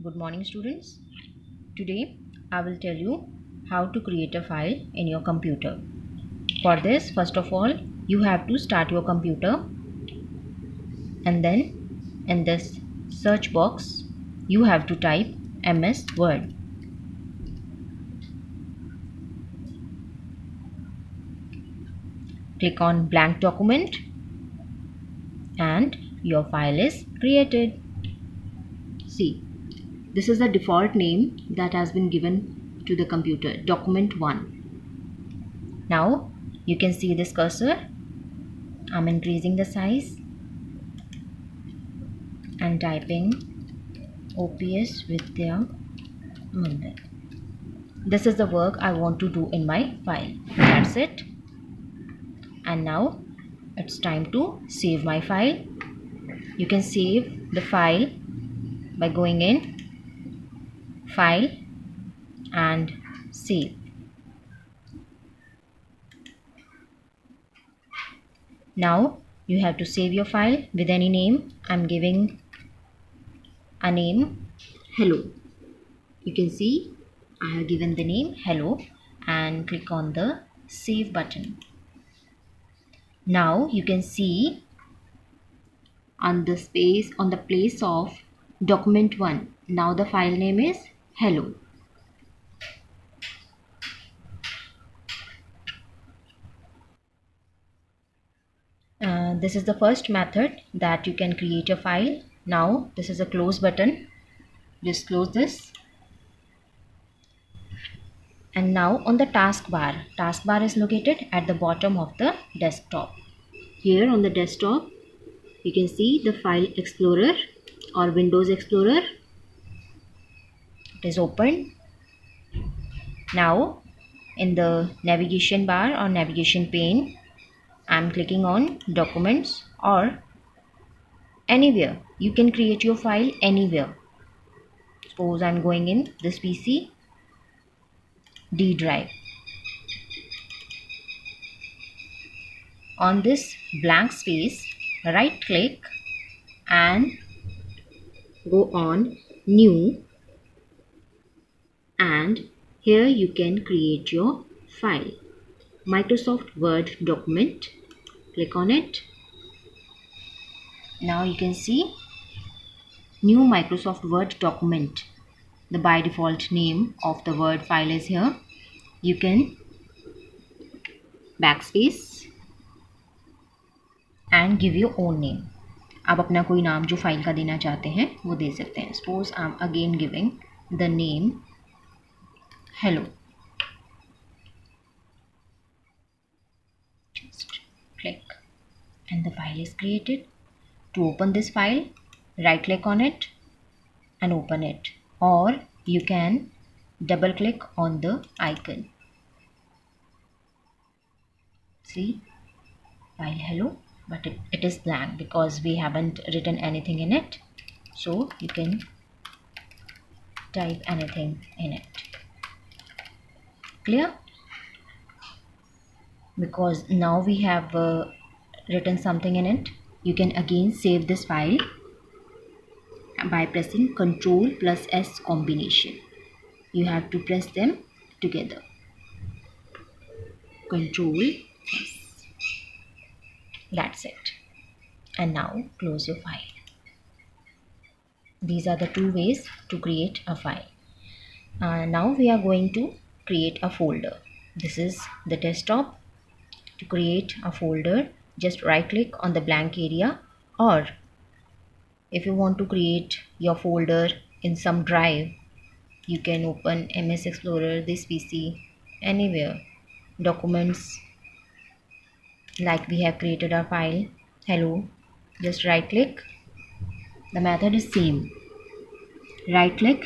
Good morning, students. Today I will tell you how to create a file in your computer. For this, first of all, you have to start your computer, and then in this search box you have to type MS Word. Click on blank document and your file is created. See, this is the default name that has been given to the computer, document 1. Now you can see this cursor. I'm increasing the size and typing OPS Vidya Mandir. This is the work I want to do in my file. That's it. And now it's time to save my file. You can save the file by going in File and Save. Now you have to save your file with any name. I'm giving a name Hello. You can see I have given the name Hello and click on the Save button. Now you can see on the place of document 1. Now the file name is Hello. This is the first method that you can create a file. Now this is a close button. Just close this. And now on the taskbar is located at the bottom of the desktop. Here on the desktop you can see the File Explorer or Windows Explorer. It is open. Now in the navigation bar or navigation pane, I'm clicking on Documents, or anywhere. You can create your file anywhere. Suppose I'm going in this PC, D drive. On this blank space, right click and go on New, and here you can create your file. Microsoft Word document. Click on it. Now you can see New Microsoft Word document. The by default name of the Word file is here. You can backspace and give your own name. आप अपना कोई नाम जो file का देना चाहते हैं वो दे सकते हैं. Suppose I'm again giving the name Hello. Just click and the file is created. To open this file, right click on it and open it, or you can double click on the icon. See, file Hello, but it is blank because we haven't written anything in it, so you can type anything in it. Clear? Because now we have written something in it. You can again save this file by pressing Ctrl plus S combination. You have to press them together. Ctrl S. That's it. And now close your file. These are the two ways to create a file. Now we are going to create a folder. This is the desktop. To create a folder, just right click on the blank area, or if you want to create your folder in some drive, you can open MS Explorer, this PC, anywhere. Documents, like we have created our file Hello, just right click. The method is same. Right click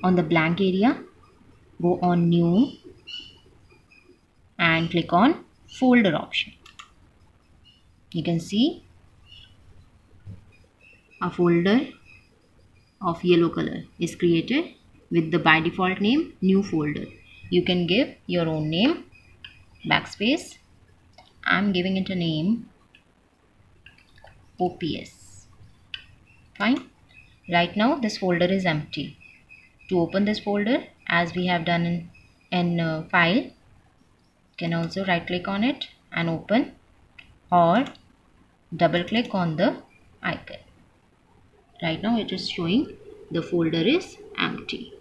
on the blank area, go on New and click on Folder option. You can see a folder of yellow color is created with the by default name New Folder. You can give your own name. Backspace. I'm giving it a name OPS. Fine. Right now this folder is empty. To open this folder, as we have done in file, you can also right click on it and open, or double click on the icon. Right now it is showing the folder is empty.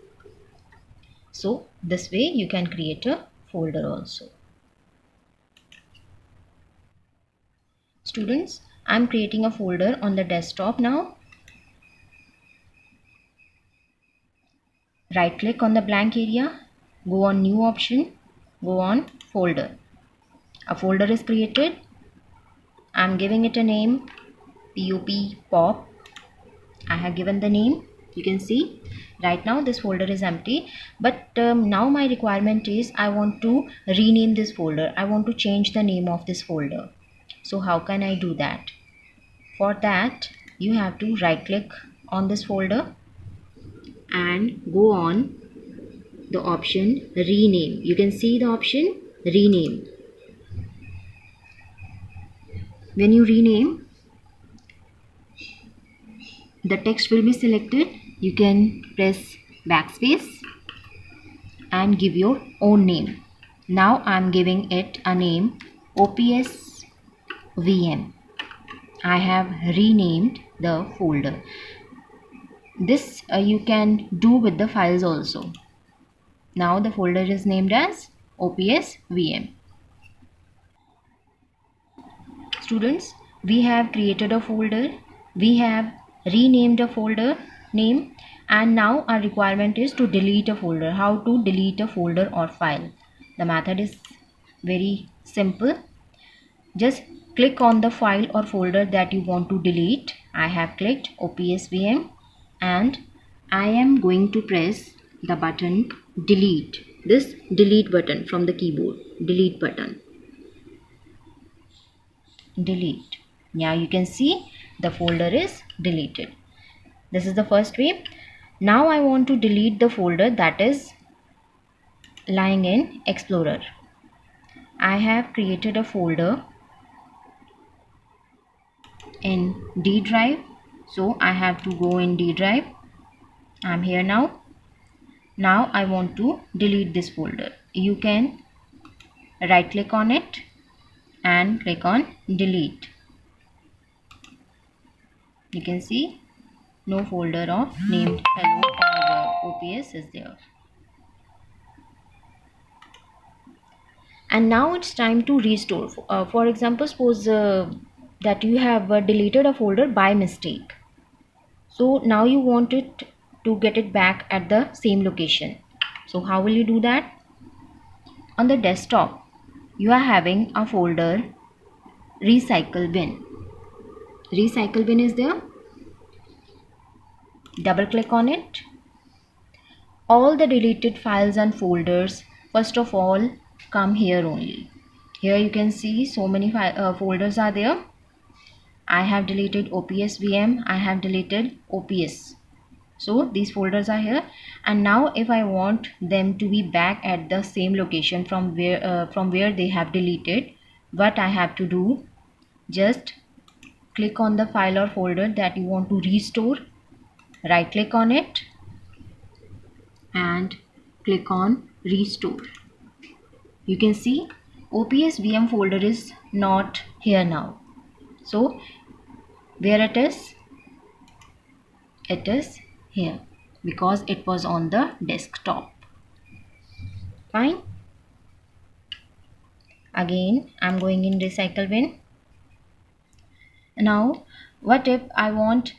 So this way you can create a folder also. Students, I'm creating a folder on the desktop now. Right click on the blank area, go on new option, go on folder. A folder is created. I'm giving it a name, pop. I have given the name. You can see right now this folder is empty, but now my requirement is I want to rename this folder. I want to change the name of this folder. So how can I do that? For that, you have to right click on this folder and go on the option rename. You can see the option rename. When you rename, the text will be selected. You can press backspace and give your own name. Now I'm giving it a name, OPS VM. I have renamed the folder. This you can do with the files also. Now the folder is named as OPS VM. Students, we have created a folder, we have renamed a folder name, and now our requirement is to delete a folder. How to delete a folder or file? The method is very simple. Just click on the file or folder that you want to delete. I have clicked OPS VM and I am going to press the button delete. This delete button from the keyboard. Delete button. Delete. Now you can see the folder is deleted. This is the first way. Now I want to delete the folder that is lying in Explorer. I have created a folder in D drive, so I have to go in D drive. I'm here now. Now I want to delete this folder. You can right click on it and click on delete. You can see no folder of named hello or OPS is there. And now it's time to restore. For example, suppose that you have deleted a folder by mistake. So now you want it to get it back at the same location. So how will you do that? On the desktop, you are having a folder recycle bin. Recycle bin is there. Double click on it. All the deleted files and folders first of all come here only. Here you can see so many folders are there. I have deleted OPS VM. I have deleted OPS. So these folders are here, and now if I want them to be back at the same location from where they have deleted, what I have to do, just click on the file or folder that you want to restore, right click on it and click on restore. You can see OPS VM folder is not here now. So where it is? It is here because it was on the desktop. Fine. Again, I'm going in recycle bin. Now, what if I want